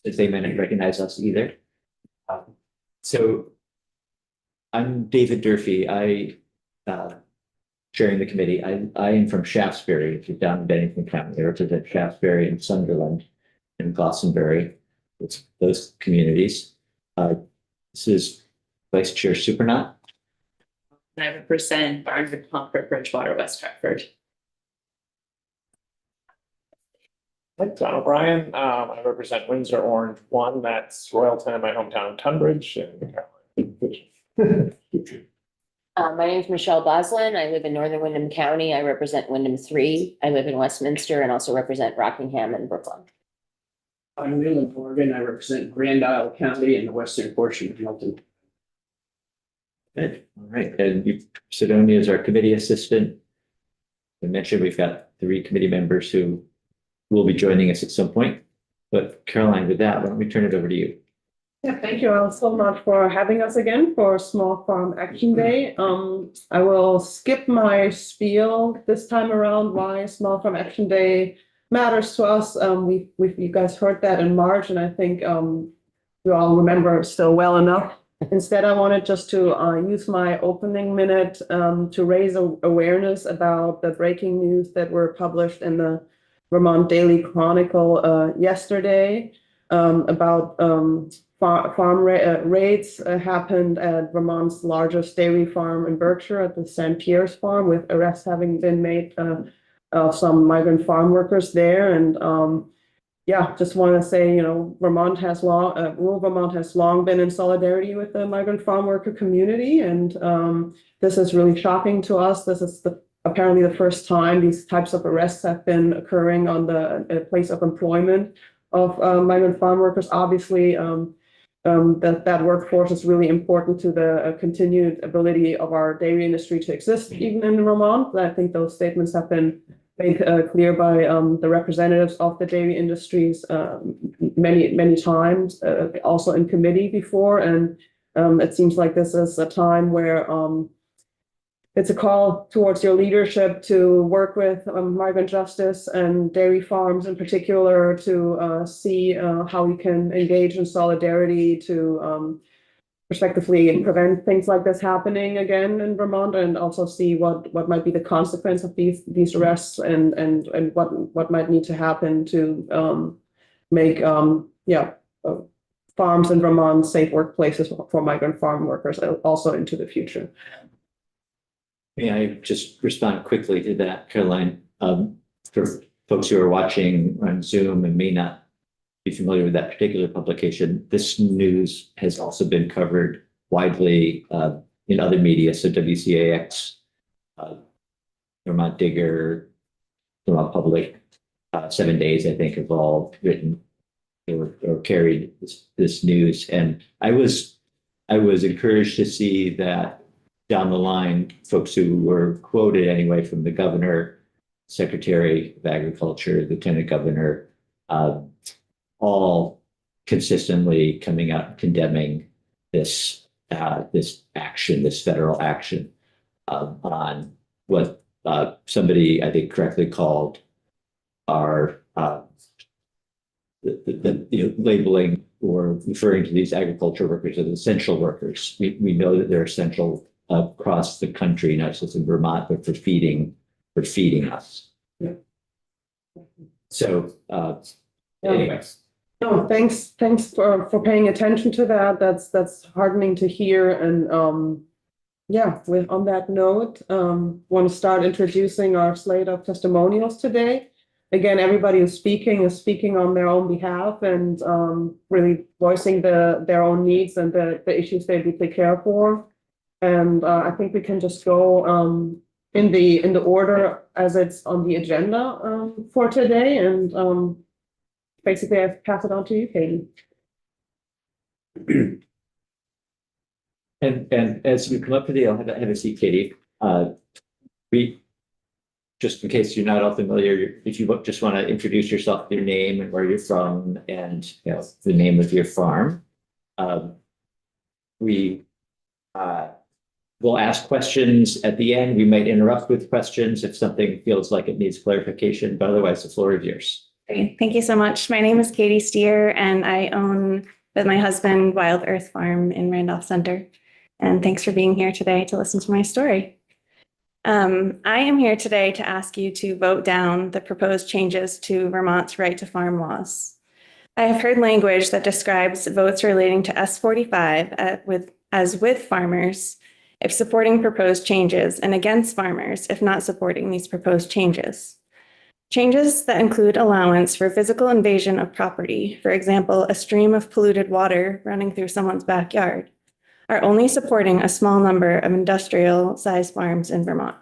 as they may not recognize us either. So I'm David Durfee. Chairing the committee. I am from Shaftesbury, which is down in Bennington County. I represent Shaftesbury and Sunderland and Glastonbury. It's those communities. This is Vice Chair Supernat. And I represent Barnard, Concord, Bridgewater, West Hartford. I'm John O'Brien. I represent Windsor Orange 1. That's Royalton, my hometown of Tunbridge. My name is Michelle Boslin. I live in Northern Windham County. I represent Windham 3. I live in Westminster and also represent Rockingham and Brooklyn. I'm Leland Morgan. I represent Grand Isle County and the western portion of Milton. Good. All right. And Sidonia is our committee assistant. I mentioned we've got 3 committee members who will be joining us at some point. But Caroline, with that, why don't we turn it over to you? Yeah, thank you all so much for having us again for Small Farm Action Day. I will skip my spiel this time around why Small Farm Action Day matters to us. You guys heard that in March, and I think you all remember still well enough. Instead, I wanted just to use my opening minute to raise awareness about the breaking news that were published in the Vermont Daily Chronicle yesterday about farm raids happened at Vermont's largest dairy farm in Berkshire at the St. Pierre's farm, with arrests having been made of some migrant farm workers there. And yeah, just want to say, rural Vermont has long been in solidarity with the migrant farm worker community. And this is really shocking to us. This is apparently the first time these types of arrests have been occurring on the place of employment of migrant farm workers. Obviously, that workforce is really important to the continued ability of our dairy industry to exist even in Vermont. I think those statements have been made clear by the representatives of the dairy industries many times, also in committee before. And it seems like this is a time where it's a call towards your leadership to work with migrant justice and dairy farms in particular to see how we can engage in solidarity to prospectively prevent things like this happening again in Vermont, and also see what might be the consequence of these arrests and what might need to happen to make farms in Vermont safe workplaces for migrant farm workers also into the future. May I just respond quickly to that, Caroline? For folks who are watching on Zoom and may not be familiar with that particular publication, this news has also been covered widely in other media. So WCAX, Vermont Digger, Vermont Public, 7 Days, I think, have all written or carried this news. And I was encouraged to see that down the line, folks who were quoted anyway from the governor, Secretary of Agriculture, Lieutenant Governor, all consistently coming out and condemning this action, this federal action on what somebody I think correctly called our labeling or referring to these agriculture workers as essential workers. We know that they're essential across the country, not just in Vermont, but for feeding us. Yeah. So anyways. No, thanks for paying attention to that. That's heartening to hear. And yeah, on that note, want to start introducing our slate of testimonials today. Again, everybody who's speaking is speaking on their own behalf and really voicing their own needs and the issues they deeply care for. And I think we can just go in the order as it's on the agenda for today. And basically, I pass it on to you, Katie. And as you come up to the, I'll have a seat, Katie. Just in case you're not all familiar, if you just want to introduce yourself, your name and where you're from, and the name of your farm. We will ask questions at the end. We might interrupt with questions if something feels like it needs clarification, but otherwise the floor is yours. Great. Thank you so much. My name is Katie Steer and I own with my husband Wild Earth Farm in Randolph Center. And thanks for being here today to listen to my story. I am here today to ask you to vote down the proposed changes to Vermont's right to farm laws. I have heard language that describes votes relating to S45 with farmers if supporting proposed changes and against farmers if not supporting these proposed changes. Changes that include allowance for physical invasion of property, for example, a stream of polluted water running through someone's backyard, are only supporting a small number of industrial-sized farms in Vermont.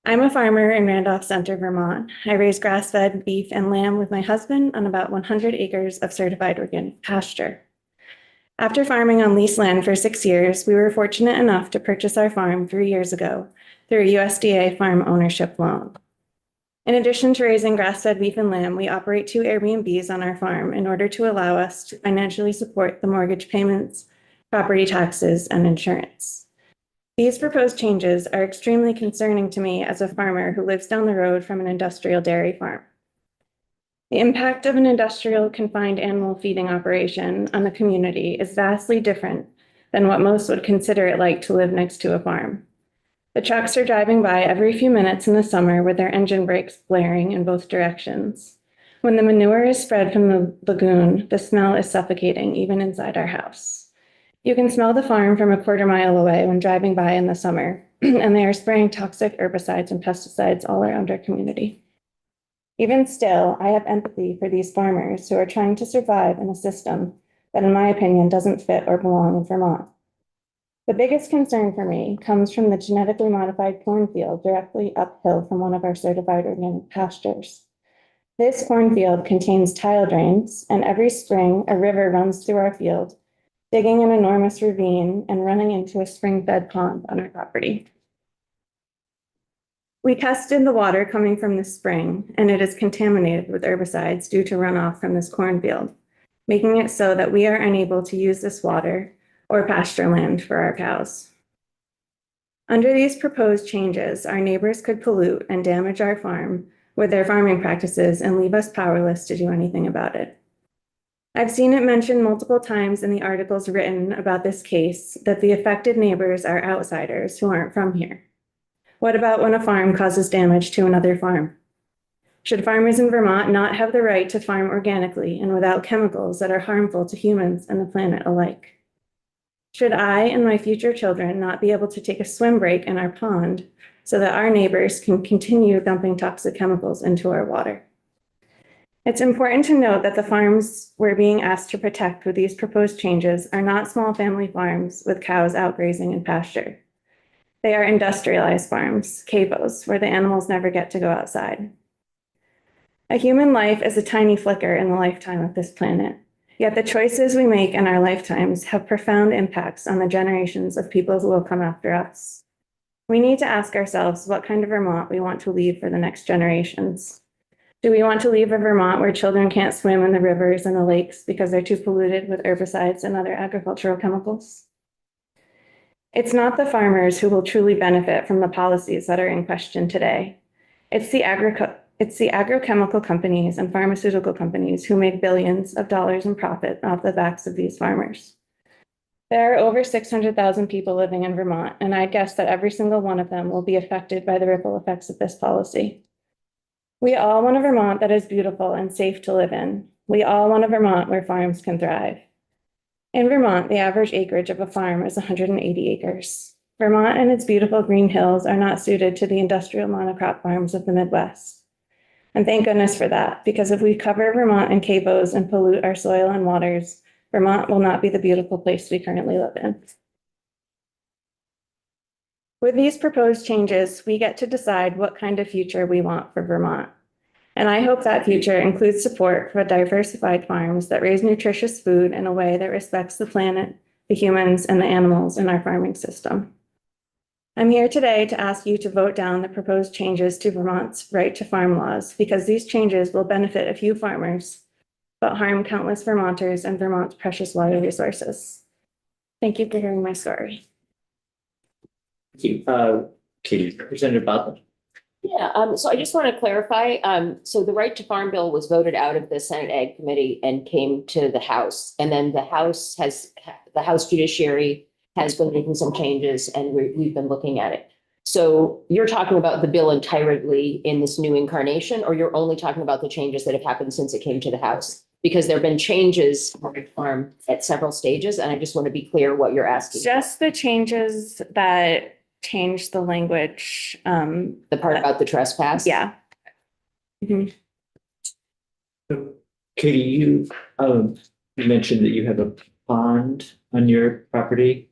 I'm a farmer in Randolph Center, Vermont. I raise grass-fed beef and lamb with my husband on about 100 acres of certified organic pasture. After farming on leased land for 6 years, we were fortunate enough to purchase our farm 3 years ago through a USDA farm ownership loan. In addition to raising grass-fed beef and lamb, we operate 2 Airbnbs on our farm in order to allow us to financially support the mortgage payments, property taxes, and insurance. These proposed changes are extremely concerning to me as a farmer who lives down the road from an industrial dairy farm. The impact of an industrial confined animal feeding operation on the community is vastly different than what most would consider it like to live next to a farm. The trucks are driving by every few minutes in the summer with their engine brakes blaring in both directions. When the manure is spread from the lagoon, the smell is suffocating even inside our house. You can smell the farm from a quarter mile away when driving by in the summer, and they are spraying toxic herbicides and pesticides all around our community. Even still, I have empathy for these farmers who are trying to survive in a system that, in my opinion, doesn't fit or belong in Vermont. The biggest concern for me comes from the genetically modified cornfield directly uphill from one of our certified organic pastures. This cornfield contains tile drains, and every spring a river runs through our field, digging an enormous ravine and running into a spring-fed pond on our property. We tested the water coming from this spring, and it is contaminated with herbicides due to runoff from this cornfield, making it so that we are unable to use this water or pasture land for our cows. Under these proposed changes, our neighbors could pollute and damage our farm with their farming practices and leave us powerless to do anything about it. I've seen it mentioned multiple times in the articles written about this case that the affected neighbors are outsiders who aren't from here. What about when a farm causes damage to another farm? Should farmers in Vermont not have the right to farm organically and without chemicals that are harmful to humans and the planet alike? Should I and my future children not be able to take a swim break in our pond so that our neighbors can continue dumping toxic chemicals into our water? It's important to note that the farms we're being asked to protect with these proposed changes are not small family farms with cows out grazing in pasture. They are industrialized farms, CAFOs, where the animals never get to go outside. A human life is a tiny flicker in the lifetime of this planet, yet the choices we make in our lifetimes have profound impacts on the generations of people who will come after us. We need to ask ourselves what kind of Vermont we want to leave for the next generations. Do we want to leave a Vermont where children can't swim in the rivers and the lakes because they're too polluted with herbicides and other agricultural chemicals? It's not the farmers who will truly benefit from the policies that are in question today. It's the agrochemical companies and pharmaceutical companies who make billions of dollars in profit off the backs of these farmers. There are over 600,000 people living in Vermont, and I guess that every single one of them will be affected by the ripple effects of this policy. We all want a Vermont that is beautiful and safe to live in. We all want a Vermont where farms can thrive. In Vermont, the average acreage of a farm is 180 acres. Vermont and its beautiful green hills are not suited to the industrial monocrop farms of the Midwest. And thank goodness for that, because if we cover Vermont in CAFOs and pollute our soil and waters, Vermont will not be the beautiful place we currently live in. With these proposed changes, we get to decide what kind of future we want for Vermont. And I hope that future includes support for diversified farms that raise nutritious food in a way that respects the planet, the humans, and the animals in our farming system. I'm here today to ask you to vote down the proposed changes to Vermont's right to farm laws, because these changes will benefit a few farmers, but harm countless Vermonters and Vermont's precious water resources. Thank you for hearing my story. Thank you. Katie, Representative Butler. Yeah, so I just want to clarify, so the right to farm bill was voted out of the Senate Ag Committee and came to the House. And then the House Judiciary has been making some changes and we've been looking at it. So you're talking about the bill entirely in this new incarnation, or you're only talking about the changes that have happened since it came to the House? Because there have been changes on the farm at several stages, and I just want to be clear what you're asking. Just the changes that changed the language. The part about the trespass? Yeah. Mhm. Katie, you mentioned that you have a pond on your property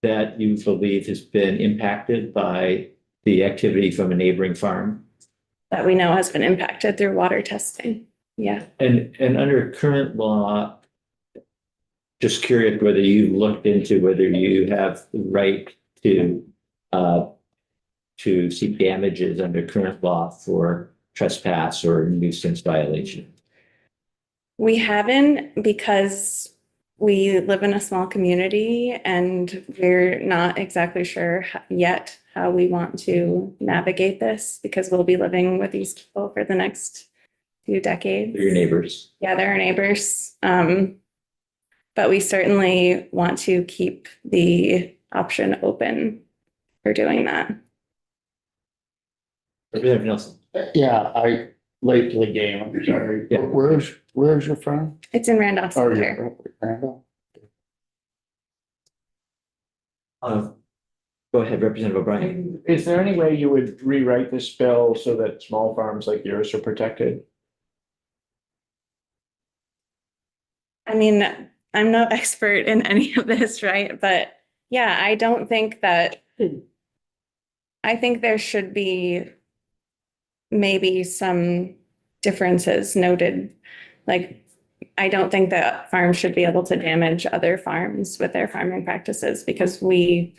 that you believe has been impacted by the activity from a neighboring farm. That we know has been impacted through water testing. Yeah. And under current law, just curious whether you looked into whether you have the right to seek damages under current law for trespass or nuisance violation. We haven't, because we live in a small community and we're not exactly sure yet how we want to navigate this, because we'll be living with these people for the next few decades. For your neighbors. Yeah, they're our neighbors. But we certainly want to keep the option open for doing that. Representative Nelson. Yeah, I late to the game, I'm sorry. Yeah. Where's your friend? It's in Randolph Oh, Center. Randall? Go ahead, Representative O'Brien. Is there any way you would rewrite this bill so that small farms like yours are protected? I mean, I'm no expert in any of this, right? But yeah, I don't think that, I think there should be maybe some differences noted. Like, I don't think that farms should be able to damage other farms with their farming practices, because we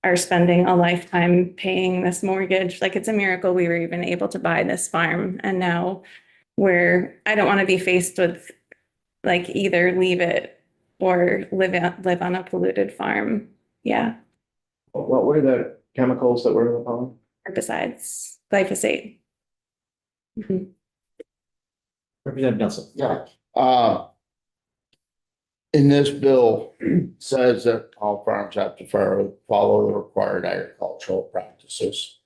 are spending a lifetime paying this mortgage. Like, it's a miracle we were even able to buy this farm. And now I don't want to be faced with like either leave it or live on a polluted farm. Yeah, What were the chemicals that were in the pond? herbicides, glyphosate. Mhm. Representative Nelson. Yeah. In this bill says that all farms have to follow the required agricultural practices.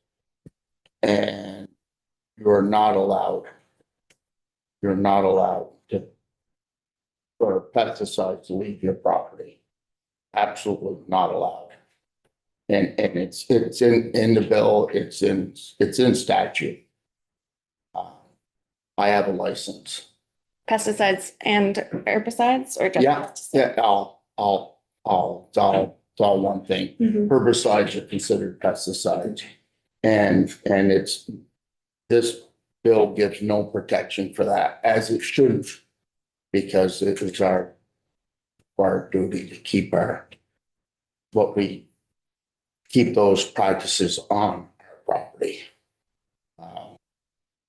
And you're not allowed to for pesticides to leave your property. Absolutely not allowed. And it's in the bill, it's in statute. I have a license. Pesticides and herbicides, or just? Yeah, yeah, it's all one thing. Mhm. Herbicides are considered pesticides. And this bill gives no protection for that, as it shouldn't. Because it is our duty to keep keep those practices on our property.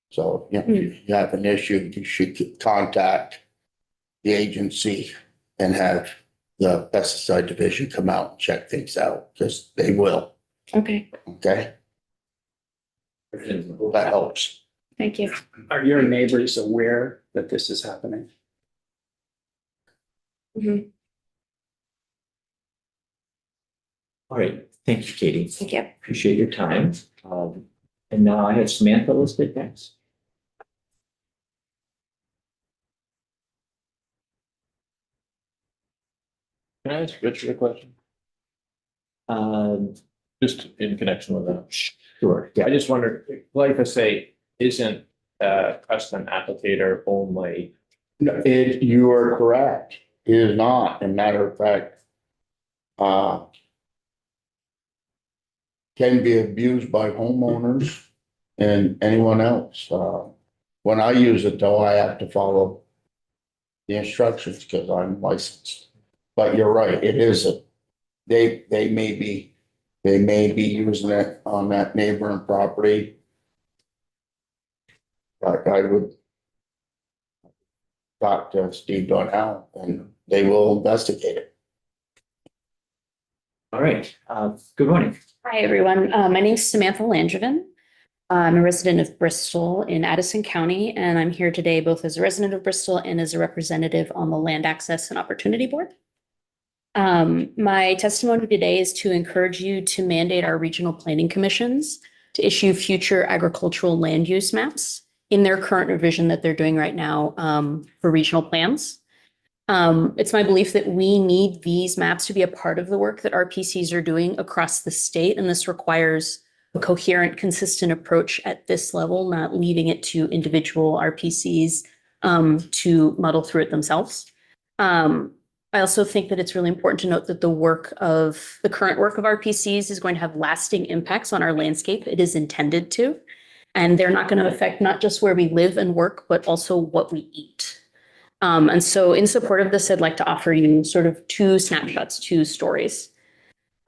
So, you know, if you have an issue, you should contact the agency and have the pesticide division come out and check things out, because they will, Okay, okay? That helps. thank you. Are your neighbors aware that this is happening? Mhm. All right, thank you, Katie. Thank you. Appreciate your time. And now I have Samantha listed next. Can I ask Richard a question? Um, Just in connection with that. sure, I yeah. just wondered, glyphosate isn't custom applicator only. No, you are correct. It is not. As a matter of fact, can be abused by homeowners and anyone else. When I use it though, I have to follow the instructions because I'm licensed. But you're right, it isn't. They may be using it on that neighboring property. But I would talk to Steve Donnell and they will investigate it. All right, good morning. Hi, everyone. My name is Samantha Langevin. I'm a resident of Bristol in Addison County, and I'm here today both as a resident of Bristol and as a representative on the Land Access and Opportunity Board. My testimony today is to encourage you to mandate our regional planning commissions to issue future agricultural land use maps in their current revision that they're doing right now for regional plans. It's my belief that we need these maps to be a part of the work that RPCs are doing across the state, and this requires a coherent, consistent approach at this level, not leaving it to individual RPCs to muddle through it themselves. I also think that it's really important to note that the current work of RPCs is going to have lasting impacts on our landscape. It is intended to, and they're not going to affect not just where we live and work, but also what we eat. And so in support of this, I'd like to offer you sort of two snapshots, two stories.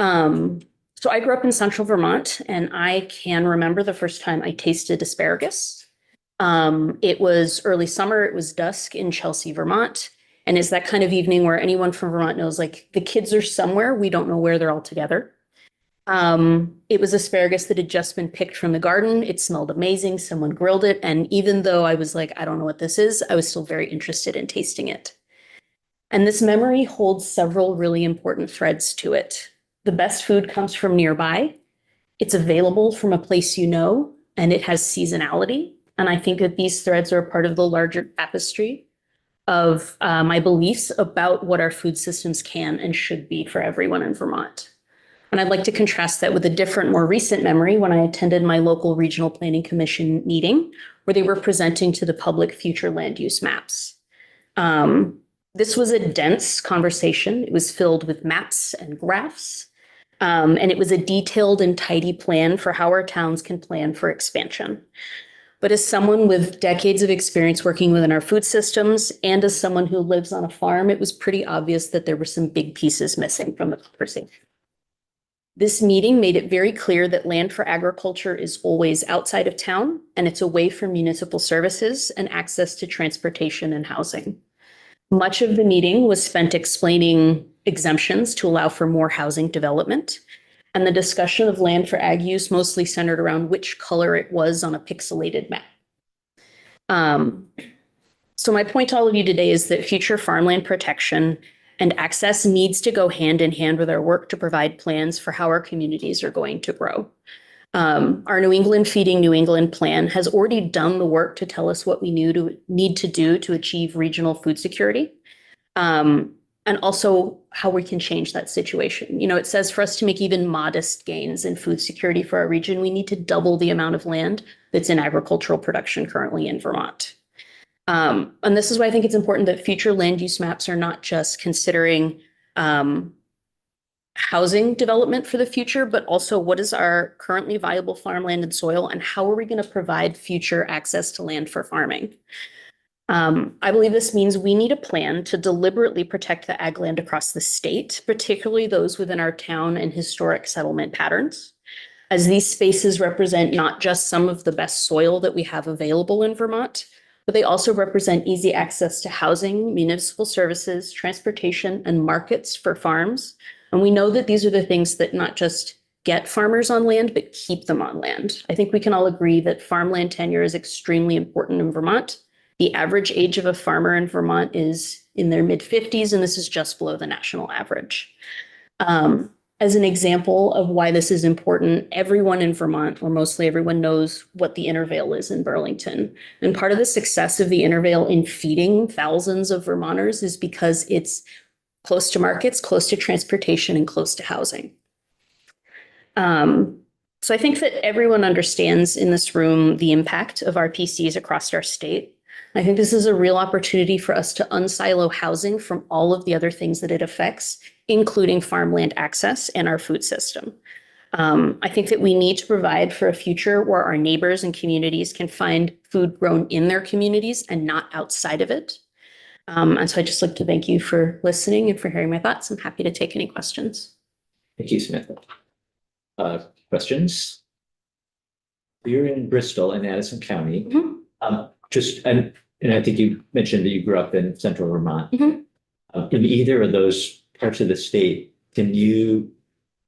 So I grew up in central Vermont, and I can remember the first time I tasted asparagus. It was early summer, it was dusk in Chelsea, Vermont. And it's that kind of evening where anyone from Vermont knows, like, the kids are somewhere, we don't know where they're all together. It was asparagus that had just been picked from the garden. It smelled amazing. Someone grilled it. And even though I was like, I don't know what this is, I was still very interested in tasting it. And this memory holds several really important threads to it. The best food comes from nearby. It's available from a place you know, and it has seasonality. And I think that these threads are a part of the larger tapestry of my beliefs about what our food systems can and should be for everyone in Vermont. And I'd like to contrast that with a different, more recent memory when I attended my local regional planning commission meeting, where they were presenting to the public future land use maps. This was a dense conversation. It was filled with maps and graphs, and it was a detailed and tidy plan for how our towns can plan for expansion. But as someone with decades of experience working within our food systems, and as someone who lives on a farm, it was pretty obvious that there were some big pieces missing from the conversation. This meeting made it very clear that land for agriculture is always outside of town, and it's away from municipal services and access to transportation and housing. Much of the meeting was spent explaining exemptions to allow for more housing development, and the discussion of land for ag use mostly centered around which color it was on a pixelated map. So my point to all of you today is that future farmland protection and access needs to go hand in hand with our work to provide plans for how our communities are going to grow. Our New England Feeding New England plan has already done the work to tell us what we need to do to achieve regional food security. And also how we can change that situation. You know, it says for us to make even modest gains in food security for our region, we need to double the amount of land that's in agricultural production currently in Vermont. And this is why I think it's important that future land use maps are not just considering housing development for the future, but also what is our currently viable farmland and soil, and how are we going to provide future access to land for farming? I believe this means we need a plan to deliberately protect the ag land across the state, particularly those within our town and historic settlement patterns, as these spaces represent not just some of the best soil that we have available in Vermont, but they also represent easy access to housing, municipal services, transportation, and markets for farms. And we know that these are the things that not just get farmers on land, but keep them on land. I think we can all agree that farmland tenure is extremely important in Vermont. The average age of a farmer in Vermont is in their mid-50s, and this is just below the national average. As an example of why this is important, everyone in Vermont, or mostly everyone, knows what the Intervale is in Burlington. And part of the success of the Intervale in feeding thousands of Vermonters is because it's close to markets, close to transportation, and close to housing. So I think that everyone understands in this room the impact of RPCs across our state. I think this is a real opportunity for us to unsilo housing from all of the other things that it affects, including farmland access and our food system. I think that we need to provide for a future where our neighbors and communities can find food grown in their communities and not outside of it. And so I'd just like to thank you for listening and for hearing my thoughts. I'm happy to take any questions. Thank you, Samantha. Questions? You're in Bristol in Addison County. And I think you mentioned that you grew up in central Vermont. In either of those parts of the state, can you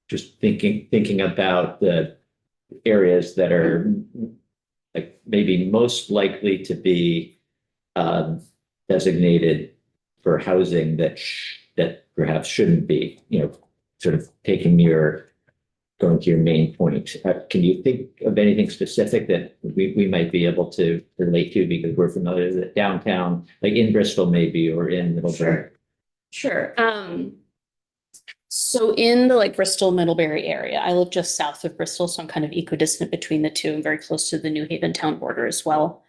just thinking about the areas that are like maybe most likely to be designated for housing that perhaps shouldn't be, sort of going to your main point. Can you think of anything specific that we might be able to relate to because we're familiar with it downtown, like in Bristol maybe, or in Middlebury? Sure. So in the like Bristol Middlebury area, I live just south of Bristol, so I'm kind of equidistant between the two and very close to the New Haven town border as well.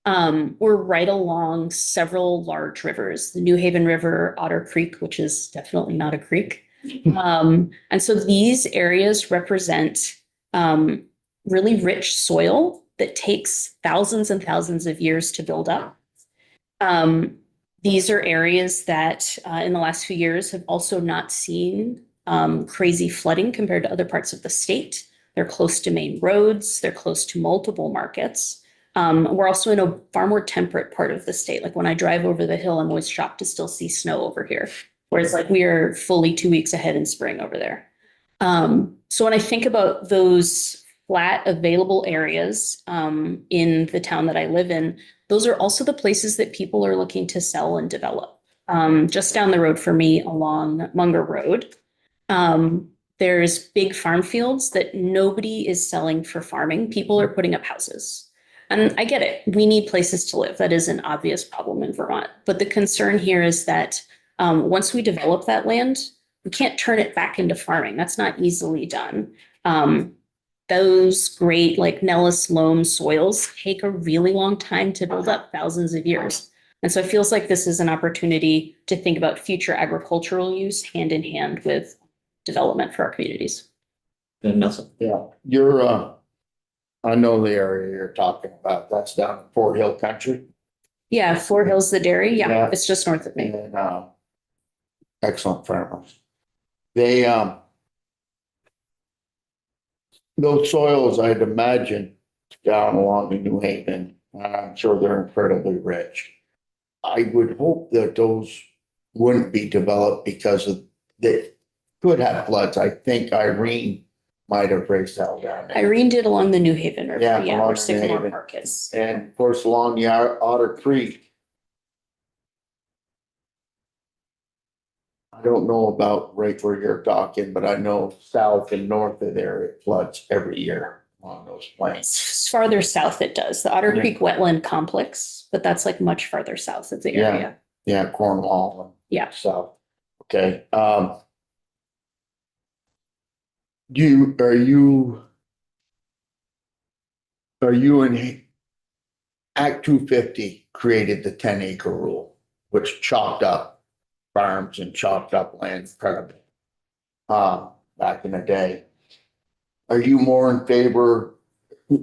We're right along several large rivers, the New Haven River, Otter Creek, which is definitely not a creek. And so these areas represent really rich soil that takes thousands and thousands of years to build up. These are areas that in the last few years have also not seen crazy flooding compared to other parts of the state. They're close to main roads, they're close to multiple markets. We're also in a far more temperate part of the state. Like when I drive over the hill, I'm always shocked to still see snow over here. Whereas like we are fully 2 weeks ahead in spring over there. So when I think about those flat available areas in the town that I live in, those are also the places that people are looking to sell and develop. Just down the road for me along Munger Road, there's big farm fields that nobody is selling for farming. People are putting up houses. And I get it. We need places to live. That is an obvious problem in Vermont. But the concern here is that once we develop that land, we can't turn it back into farming. That's not easily done. Those great like Nellis loam soils take a really long time to build up, thousands of years. And so it feels like this is an opportunity to think about future agricultural use hand in hand with development for our communities. Nelson? Yeah, I know the area you're talking about. That's down in Fort Hill Country. Yeah, Fort Hills, the dairy. Yeah, Yeah. it's just north of me. And excellent farmers. They those soils, I'd imagine, down along in New Haven, I'm sure they're incredibly rich. I would hope that those wouldn't be developed because of they could have floods. I think Irene might have raised hell down there. Irene did along the New Haven River. Yeah, Yeah, along where the Sycamore Haven. Park is. And of course, along the Otter Creek. I don't know about right where you're talking, but I know south and north of there, it floods every year on those plains. It's farther south it does, the Otter Yeah. Creek Wetland Complex, but that's like much farther south of the Yeah. area. Yeah, Cornwall. And Yeah. south. Okay, are you in Act 250 created the 10-acre rule, which chopped up farms and chopped up land incredibly back in the day. Are you more in favor,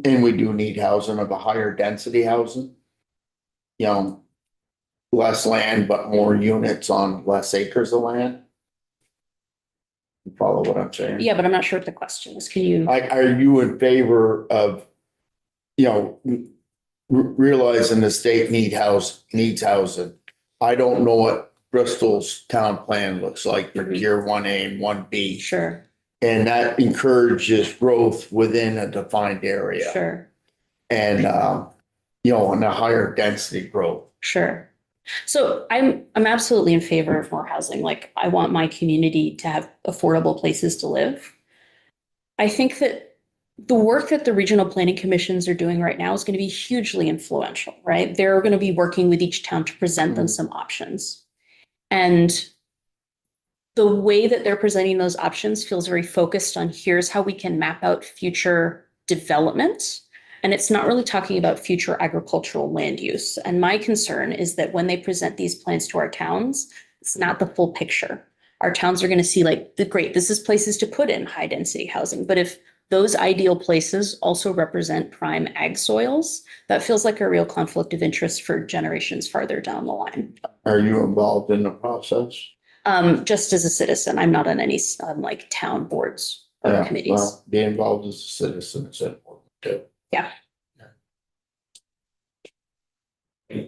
and we do need housing, of a higher density housing? You know, less land, but more units on less acres of land? You follow what I'm saying? Yeah, but I'm not sure what the question is. Can you? Are you in favor of, realizing the state needs housing? I don't know what Bristol's town plan looks like for tier 1A and 1B. Sure, And that encourages growth within a defined area. sure, And, and a higher density growth. sure. So I'm absolutely in favor of more housing. Like I want my community to have affordable places to live. I think that the work that the regional planning commissions are doing right now is going to be hugely influential, right? They're going to be working with each town to present them some options. And the way that they're presenting those options feels very focused on here's how we can map out future development. And it's not really talking about future agricultural land use. And my concern is that when they present these plans to our towns, it's not the full picture. Our towns are going to see like, this is places to put in high density housing. But if those ideal places also represent prime ag soils, that feels like a real conflict of interest for generations farther down the line. Are you involved in the process? Just as a citizen, I'm not on any like town boards or committees. Well, be involved as a citizen is important too. Yeah.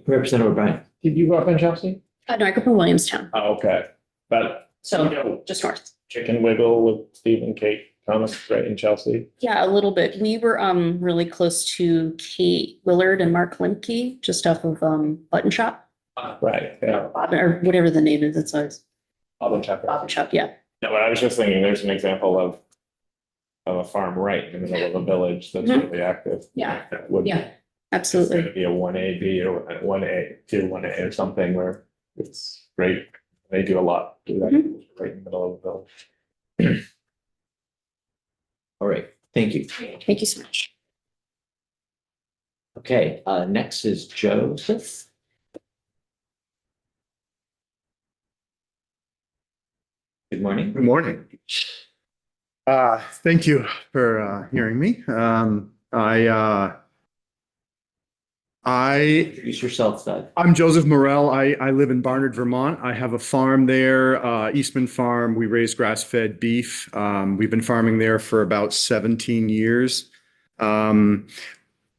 Representative O'Brien? Did you grow up in Chelsea? No, I grew up in Williamstown, Oh, okay. But so just north. Chicken Wiggle with Steve and Kate Thomas, right, in Chelsea. Yeah, a little bit. We were really close to Kate Willard and Mark Limke, just off of Button Shop. Right, yeah. Or whatever the name is, it's always Auburn Chapter. Button Shop, yeah. No, but I was just thinking, there's an example of a farm right in the middle of a village that's Mhm. really active. Yeah. That would Yeah, absolutely. It'd be a 1A, or a 1A, tier 1A or something where it's great. They do a lot, do that right in the middle of the village. All right, thank you. Thank you so much. Okay, next is Joseph. Good morning. Good morning. Thank you for hearing me. Introduce yourself, Doug. I'm Joseph Morell. I live in Barnard, Vermont. I have a farm there, Eastman Farm. We raise grass-fed beef. We've been farming there for about 17 years. I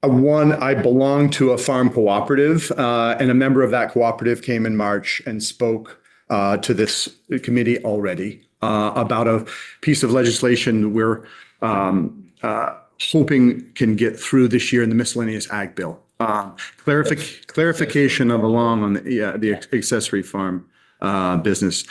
belong to a farm cooperative, and a member of that cooperative came in March and spoke to this committee already about a piece of legislation we're hoping can get through this year in the miscellaneous ag bill. Clarification of along on the accessory farm business.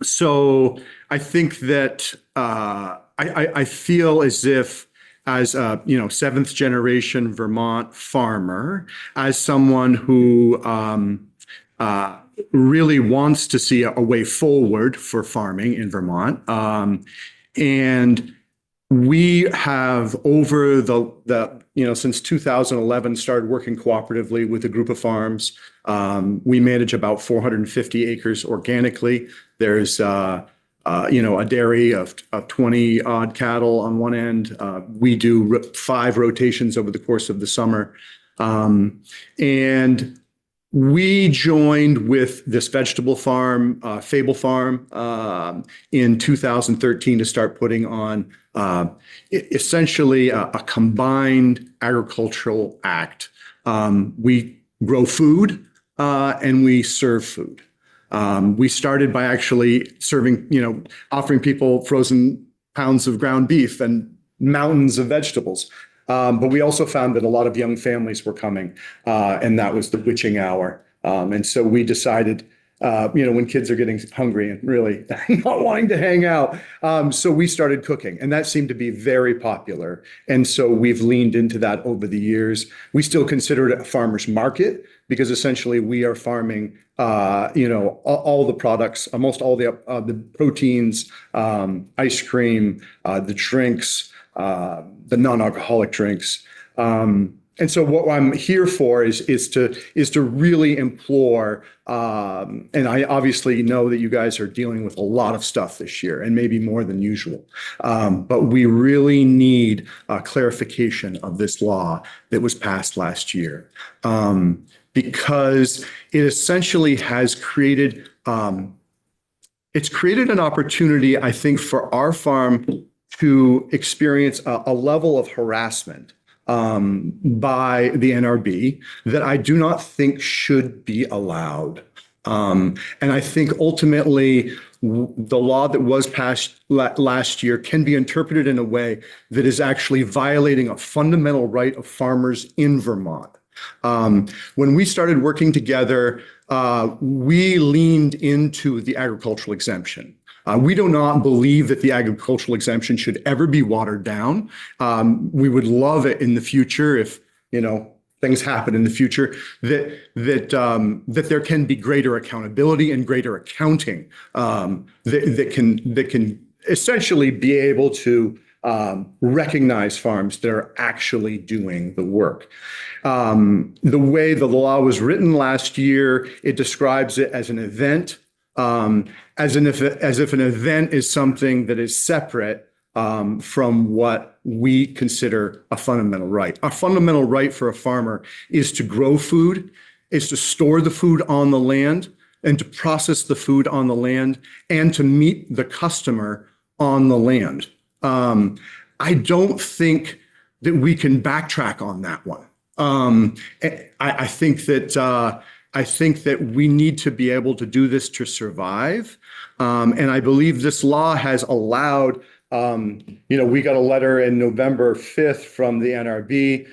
So I think that I feel as if, as a seventh generation Vermont farmer, as someone who really wants to see a way forward for farming in Vermont, and we have over the since 2011 started working cooperatively with a group of farms. We manage about 450 acres organically. There's a dairy of 20 odd cattle on one end. We do 5 rotations over the course of the summer. And we joined with this vegetable farm, Fable Farm, in 2013 to start putting on essentially a combined agricultural act. We grow food and we serve food. We started by actually serving, offering people frozen pounds of ground beef and mountains of vegetables. But we also found that a lot of young families were coming, and that was the witching hour. And so we decided, when kids are getting hungry and really not wanting to hang out, so we started cooking, and that seemed to be very popular. And so we've leaned into that over the years. We still consider it a farmer's market because essentially we are farming, all the products, almost all the proteins, ice cream, the drinks, the non-alcoholic drinks. And so what I'm here for is to really implore, and I obviously know that you guys are dealing with a lot of stuff this year and maybe more than usual. But we really need clarification of this law that was passed last year. Because it essentially has created, it's created an opportunity, I think, for our farm to experience a level of harassment by the NRB that I do not think should be allowed. And I think ultimately the law that was passed last year can be interpreted in a way that is actually violating a fundamental right of farmers in Vermont. When we started working together, we leaned into the agricultural exemption. We do not believe that the agricultural exemption should ever be watered down. We would love it in the future if, things happen in the future, that there can be greater accountability and greater accounting that can essentially be able to recognize farms that are actually doing the work. The way the law was written last year, it describes it as an event, as if an event is something that is separate from what we consider a fundamental right. A fundamental right for a farmer is to grow food, is to store the food on the land, and to process the food on the land, and to meet the customer on the land. I don't think that we can backtrack on that one. I think that I think that we need to be able to do this to survive. And I believe this law has allowed, we got a letter in November 5th from the NRB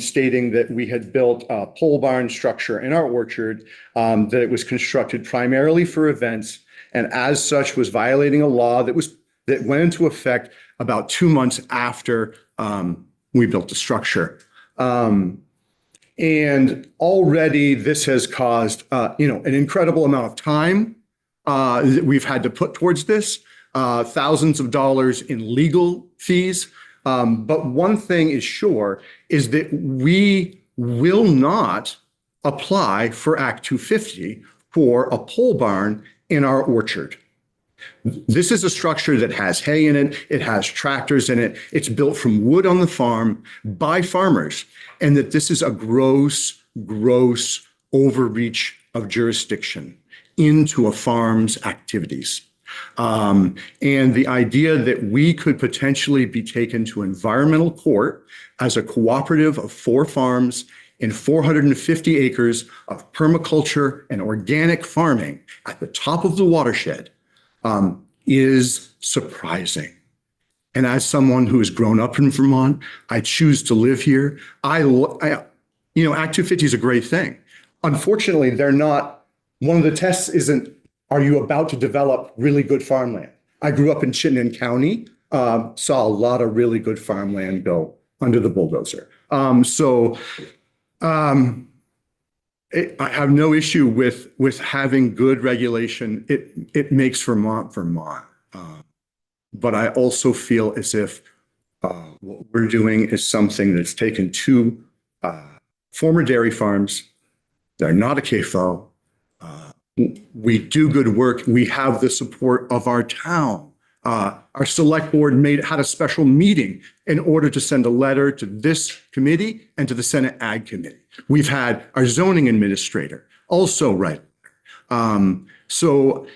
stating that we had built a pole barn structure in our orchard, that it was constructed primarily for events, and as such was violating a law that went into effect about 2 months after we built the structure. And already this has caused, an incredible amount of time that we've had to put towards this, thousands of dollars in legal fees. But one thing is sure is that we will not apply for Act 250 for a pole barn in our orchard. This is a structure that has hay in it. It has tractors in it. It's built from wood on the farm by farmers. And that this is a gross overreach of jurisdiction into a farm's activities. And the idea that we could potentially be taken to environmental court as a cooperative of 4 farms in 450 acres of permaculture and organic farming at the top of the watershed is surprising. And as someone who has grown up in Vermont, I choose to live here. Act 250 is a great thing. Unfortunately, one of the tests isn't, are you about to develop really good farmland? I grew up in Chittenden County, saw a lot of really good farmland go under the bulldozer. I have no issue with having good regulation. It makes Vermont. But I also feel as if what we're doing is something that's taken 2 former dairy farms. They're not a CAFO. We do good work. We have the support of our town. Our select board had a special meeting in order to send a letter to this committee and to the Senate Ag Committee. We've had our zoning administrator also write. So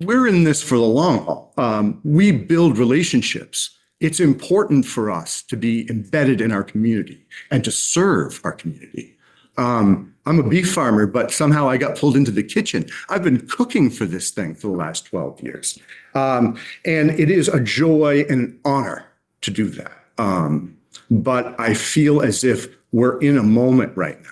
we're in this for the long haul. We build relationships. It's important for us to be embedded in our community and to serve our community. I'm a beef farmer, but somehow I got pulled into the kitchen. I've been cooking for this thing for the last 12 years. And it is a joy and an honor to do that. But I feel as if we're in a moment right now.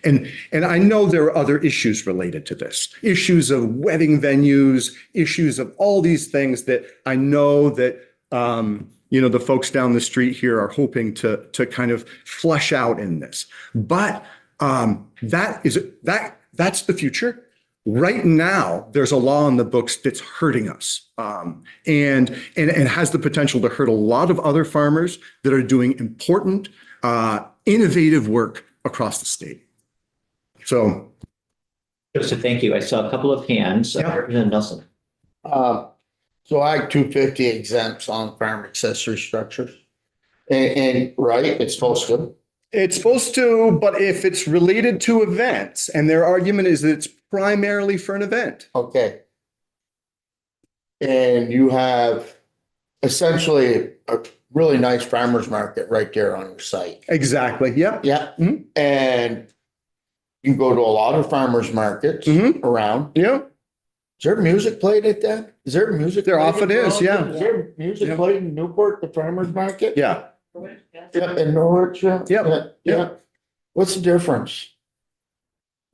And I know there are other issues related to this, issues of wedding venues, issues of all these things that I know that, the folks down the street here are hoping to kind of flesh out in this. But that's the future. Right now, there's a law in the books that's hurting us, and has the potential to hurt a lot of other farmers that are doing important, innovative work across the state. So, Joseph, thank you. I saw a couple of hands. Yeah. Representative Nelson. So Act 250 exempts on-farm accessory structures. And right, it's supposed to. It's supposed to, but if it's related to events, and their argument is that it's primarily for an event. Okay. And you have essentially a really nice farmer's market right there on your site. Exactly. Yep. Yeah. Mhm. And you go to a lot of farmers markets around. Yeah. Is there music played at that? Is there music? There played often at is, yeah. Is there music Yeah. played in Newport, the farmer's market? Yeah. Yeah, in Norwich, yeah. Yep. Yeah. What's the difference?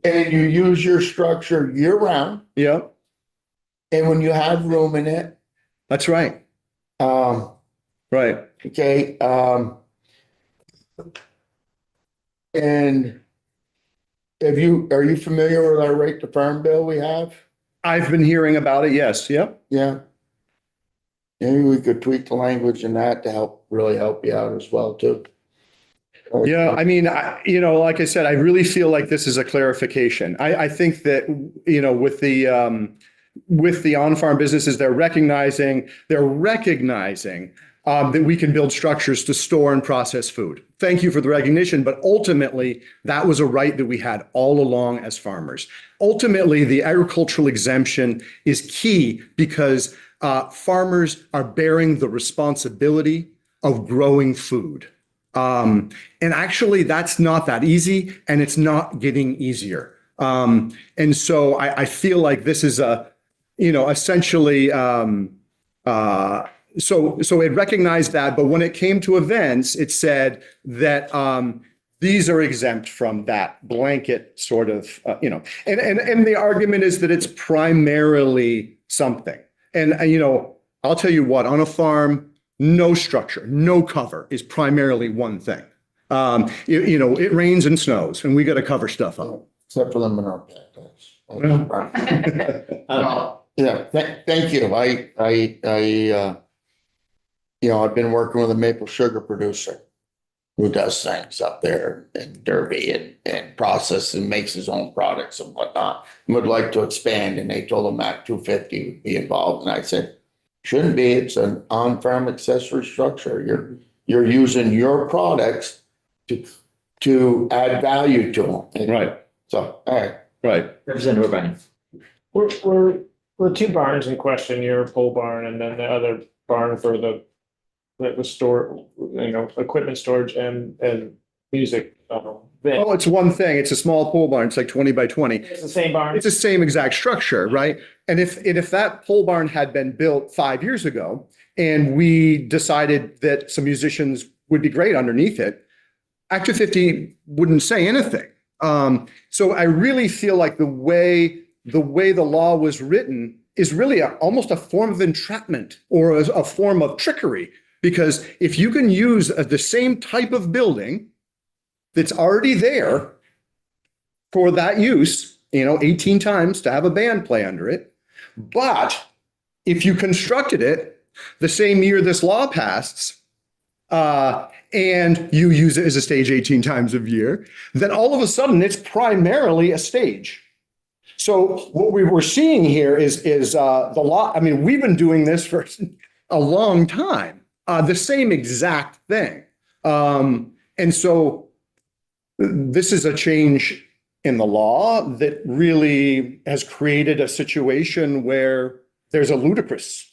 And you use your structure year round, Yeah. and when you have room in it, That's right. Right. okay, and are you familiar with our right to farm bill we have? I've been hearing about it. Yes. Yep. Yeah. Maybe we could tweak the language in that to really help you out as well, too. Yeah, I mean, like I said, I really feel like this is a clarification. I think that, with the on-farm businesses, they're recognizing that we can build structures to store and process food. Thank you for the recognition, but ultimately, that was a right that we had all along as farmers. Ultimately, the agricultural exemption is key because farmers are bearing the responsibility of growing food. And actually, that's not that easy, and it's not getting easier. And so I feel like this is essentially, so it recognized that, but when it came to events, it said that these are exempt from that blanket sort of, and the argument is that it's primarily something. And, I'll tell you what, on a farm, no structure, no cover is primarily one thing. It rains and snows and we got to cover stuff up. Except for the manure cactus. Yeah, thank you. I've been working with a maple sugar producer who does things up there in Derby and processes and makes his own products and whatnot. Would like to expand, and they told him Act 250 would be involved. And I said, shouldn't be. It's an on-farm accessory structure. You're using your products to add value to them. Right. So, all right. Right. Representative O'Brien. We're two barns in question, your pole barn and then the other barn for the store, equipment storage and music. Oh, it's one thing. It's a small pole barn. It's like 20 by 20. It's the same barn. It's the same exact structure, right? And if that pole barn had been built 5 years ago and we decided that some musicians would be great underneath it, Act 250 wouldn't say anything. So I really feel like the way the law was written is really almost a form of entrapment or a form of trickery, because if you can use the same type of building that's already there for that use, 18 times to have a band play under it. But if you constructed it the same year this law passed, and you use it as a stage 18 times a year, then all of a sudden it's primarily a stage. So what we were seeing here is the law. I mean, we've been doing this for a long time, the same exact thing. And so this is a change in the law that really has created a situation where there's a ludicrous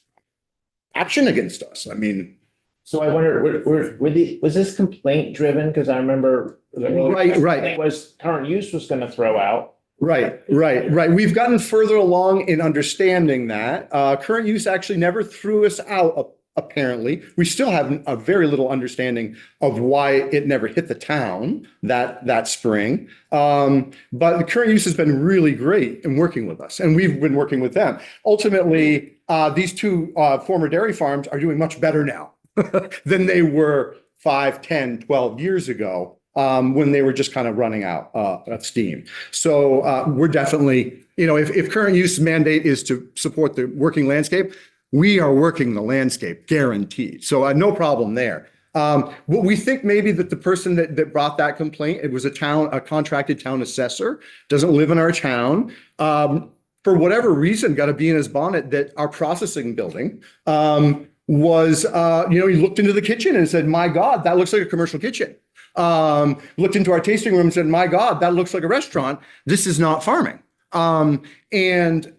action against us. I mean, So I wonder, was this complaint driven? Because I remember Right. it was current use was going to throw out. Right. We've gotten further along in understanding that. Current use actually never threw us out, apparently. We still have a very little understanding of why it never hit the town that spring. But the current use has been really great in working with us, and we've been working with them. Ultimately, these two former dairy farms are doing much better now than they were 5, 10, 12 years ago. When they were just kind of running out of steam. So we're definitely, if current use mandate is to support the working landscape, we are working the landscape, guaranteed. So no problem there. What we think maybe that the person that brought that complaint, it was a contracted town assessor, doesn't live in our town. For whatever reason, got to be in his bonnet that our processing building was, he looked into the kitchen and said, my God, that looks like a commercial kitchen. Looked into our tasting room and said, my God, that looks like a restaurant. This is not farming. And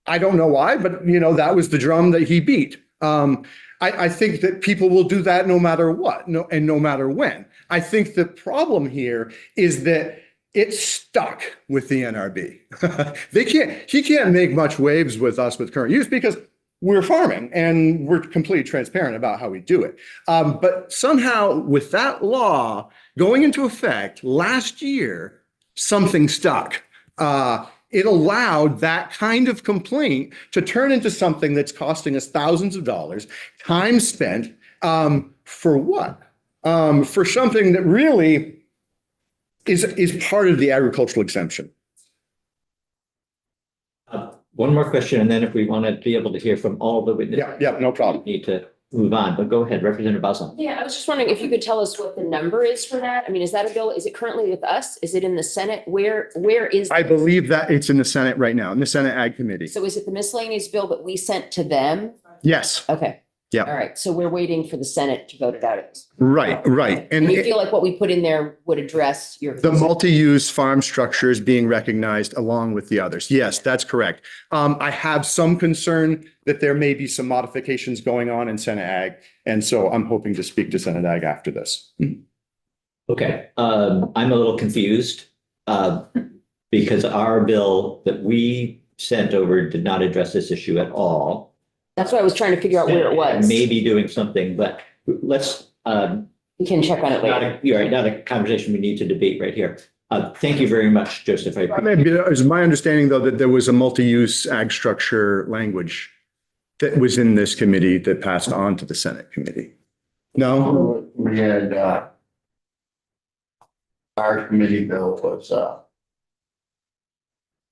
I don't know why, but that was the drum that he beat. I think that people will do that no matter what, and no matter when. I think the problem here is that it's stuck with the NRB. He can't make much waves with us with current use because we're farming and we're completely transparent about how we do it. But somehow with that law going into effect last year, something stuck. It allowed that kind of complaint to turn into something that's costing us thousands of dollars, time spent, for what? For something that really is part of the agricultural exemption. One more question, and then if we want to be able to hear from all the witnesses. Yeah, no problem. We need to move on, but go ahead, Representative Balsam. Yeah, I was just wondering if you could tell us what the number is for that. I mean, is that a bill? Is it currently with us? Is it in the Senate? Where is? I believe that it's in the Senate right now, in the Senate Ag Committee. So is it the miscellaneous bill that we sent to them? Yes. Okay. Yeah. All right, so we're waiting for the Senate to vote it out. Right, right. And you And feel like what we put in there would address your. the multi-use farm structure is being recognized along with the others. Yes, that's correct. I have some concern that there may be some modifications going on in Senate Ag. And so I'm hoping to speak to Senate Ag after this. Okay, I'm a little confused, because our bill that we sent over did not address this issue at all. That's why I was trying to figure out where it was. Maybe doing something, but let's, We can check on it later. you're right, not a conversation we need to debate right here. Thank you very much, Joseph. It's my understanding, though, that there was a multi-use ag structure language that was in this committee that passed on to the Senate committee. No? We had, our committee bill was,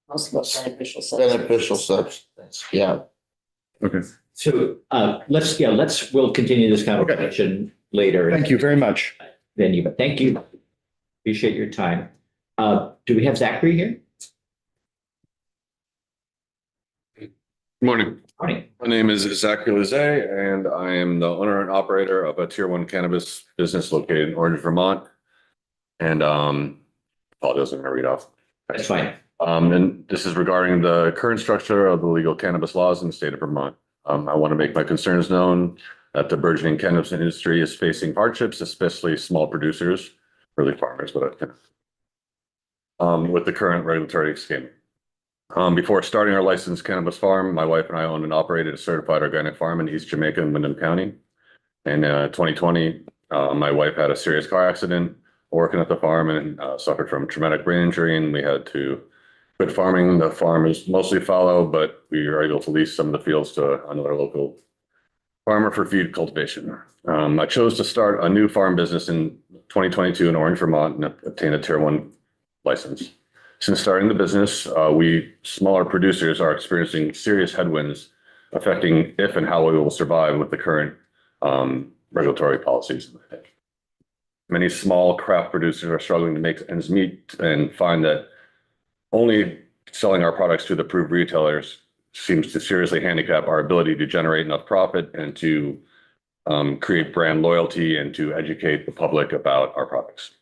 Most about beneficial substance. beneficial substance, yeah. Okay. So, we'll continue this conversation later. Thank you very much. Venue, but thank you. Appreciate your time. Do we have Zachary here? Morning. Morning. My name is Zachary Lizet, and I am the owner and operator of a Tier 1 cannabis business located in Orange, Vermont. And apologize, I'm going to read off. That's fine. And this is regarding the current structure of the legal cannabis laws in the state of Vermont. I want to make my concerns known that the burgeoning cannabis industry is facing hardships, especially small producers, really farmers, but with the current regulatory scheme. Before starting our licensed cannabis farm, my wife and I owned and operated a certified organic farm in East Jamaica and Windham County. In 2020, my wife had a serious car accident working at the farm and suffered from traumatic brain injury, and we had to quit farming. The farm is mostly fallow, but we were able to lease some of the fields to another local farmer for feed cultivation. I chose to start a new farm business in 2022 in Orange, Vermont, and obtain a Tier 1 license. Since starting the business, we smaller producers are experiencing serious headwinds affecting if and how we will survive with the current regulatory policies. Many small craft producers are struggling to make ends meet and find that only selling our products to the approved retailers seems to seriously handicap our ability to generate enough profit and to create brand loyalty and to educate the public about our products.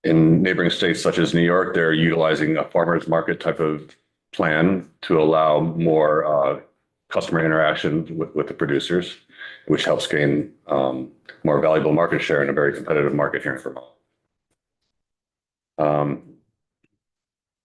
In neighboring states such as New York, they're utilizing a farmer's market type of plan to allow more customer interaction with the producers, which helps gain more valuable market share in a very competitive market here in Vermont.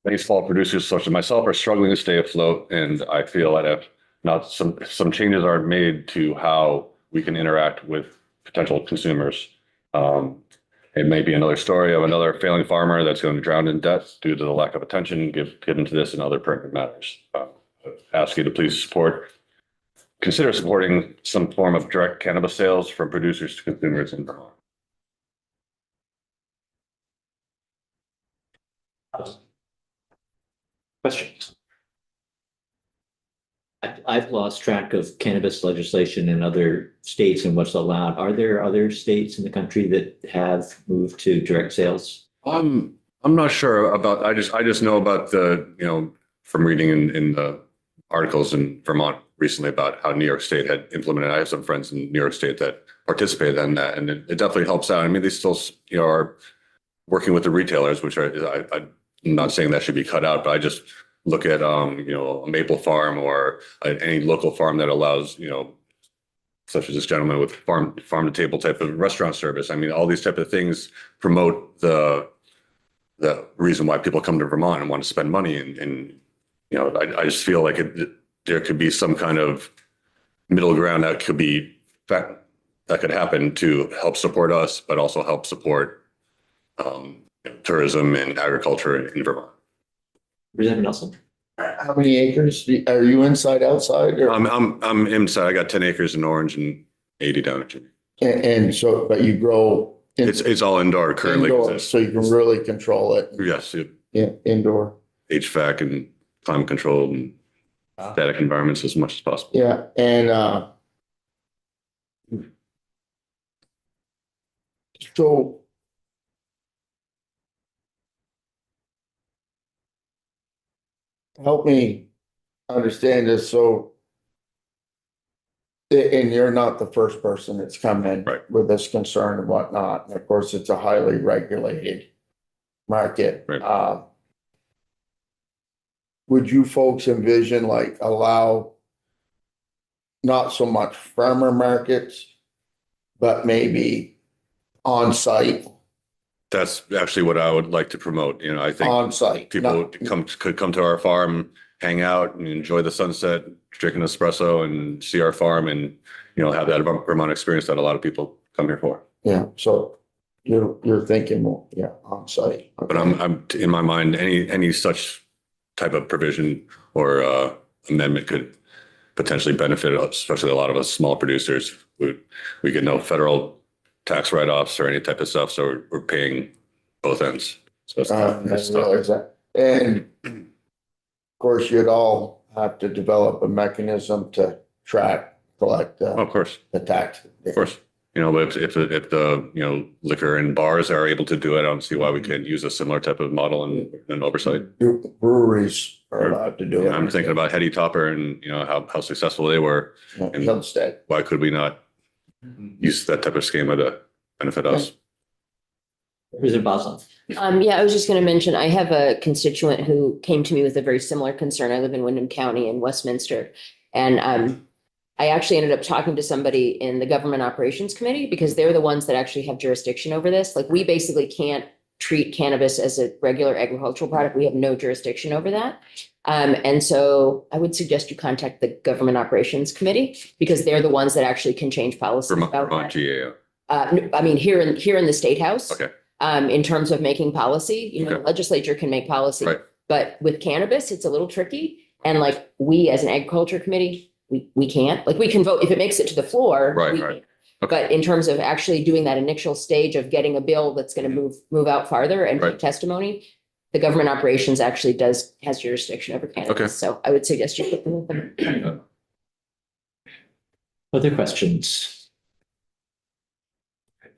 Many small producers such as myself are struggling to stay afloat, and I feel that if not some changes are made to how we can interact with potential consumers, it may be another story of another failing farmer that's going to drown in debt due to the lack of attention given to this and other pertinent matters. Ask you to please consider supporting some form of direct cannabis sales from producers to consumers in Vermont. Questions? I've lost track of cannabis legislation in other states and what's allowed. Are there other states in the country that have moved to direct sales? I'm not sure about, I just know about from reading in the articles in Vermont recently about how New York State had implemented. I have some friends in New York State that participated in that, and it definitely helps out. I mean, they still, are working with the retailers, which I'm not saying that should be cut out, but I just look at, a maple farm or any local farm that allows, such as this gentleman with farm to table type of restaurant service. I mean, all these type of things promote the reason why people come to Vermont and want to spend money. And I just feel like there could be some kind of middle ground that could happen to help support us, but also help support tourism and agriculture in Vermont. Representative Nelson? How many acres? Are you inside, outside? Or? I'm inside. I got 10 acres in Orange and 80 down at Jimmy. And so, but you grow. It's all indoor currently. Indoor, so you can really control it. Yes. Yeah, indoor. HVAC and climate control and static environments as much as possible. Yeah, and so help me understand this. So And you're not the first person that's come in Right. with this concern and whatnot. And of course, it's a highly regulated market. Right. Would you folks envision like allow not so much farmer markets, but maybe on-site, That's actually what I would like to promote. You know, I think on-site? people not- could come to our farm, hang out and enjoy the sunset, drink an espresso and see our farm and, you know, have that Vermont experience that a lot of people come here for. Yeah, so you're thinking more, yeah, on-site. But I'm in my mind, any such type of provision or amendment could potentially benefit us, especially a lot of us small producers. We get no federal tax write-offs or any type of stuff, so we're paying both ends. So it's I realize that. And of course, you'd all have to develop a mechanism to track, collect of course, the tax. of course. You know, but if the, you know, liquor and bars are able to do it, I don't see why we can't use a similar type of model and oversight. Breweries are allowed to do You it. know, I'm thinking about Hetty Topper and, you know, how successful they were. Hillstead. Why could we not use that type of schema to benefit us? Representative Bosland. Yeah, I was just going to mention, I have a constituent who came to me with a very similar concern. I live in Wyndham County in Westminster. And I actually ended up talking to somebody in the Government Operations Committee because they're the ones that actually have jurisdiction over this. Like, we basically can't treat cannabis as a regular agricultural product. We have no jurisdiction over that. And so I would suggest you contact the Government Operations Committee because they're the ones that actually can change policy about Vermont that. GAO. I mean, here in the State House. Okay. In terms of making policy, you know, the Okay. legislature can make policy. Right. But with cannabis, it's a little tricky. And like, we as an agriculture committee, we can't, like, we can vote if it makes it to the floor. Right, we right. can. Okay. But in terms of actually doing that initial stage of getting a bill that's going to move out farther and Right. take testimony, the Government Operations actually has jurisdiction over cannabis. Okay. So I would suggest you put them with them. Other questions?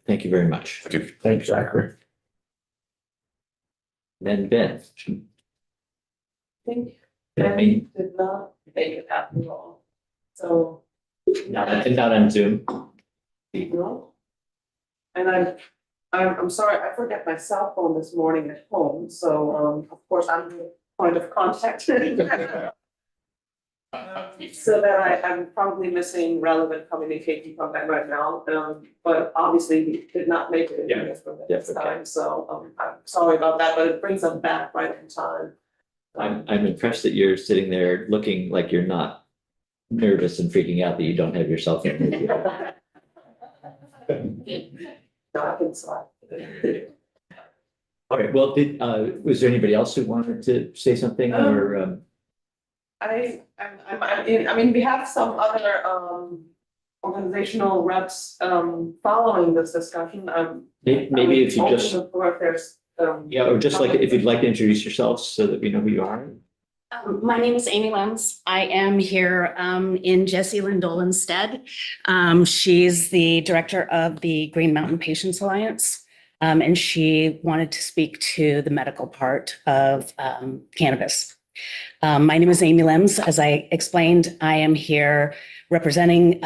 Thank you very much. Thank you. Thanks, Zachary. Then Ben. think I mean, did not make it happen at all. So, not on Zoom. no. And I'm sorry, I forgot my cell phone this morning at home, so, of course, I'm the point of contact. So that I'm probably missing relevant communication from them right now, but obviously we did not make it Yeah. from Yeah, this okay. time, so, I'm sorry about that, but it brings them back right in time. I'm impressed that you're sitting there looking like you're not nervous and freaking out that you don't have your cell phone with you. No, I can sorry. All right, well, was there anybody else who wanted to say something or, I mean, we have some other, organizational reps, following this discussion, maybe if you just, Or if there's, yeah, or just like, if you'd like to introduce yourselves so that we know who you are. My name is Amy Lems. I am here in Jessie Lynn Dolan's stead. She's the director of the Green Mountain Patients Alliance. And she wanted to speak to the medical part of cannabis. My name is Amy Lems. As I explained, I am here representing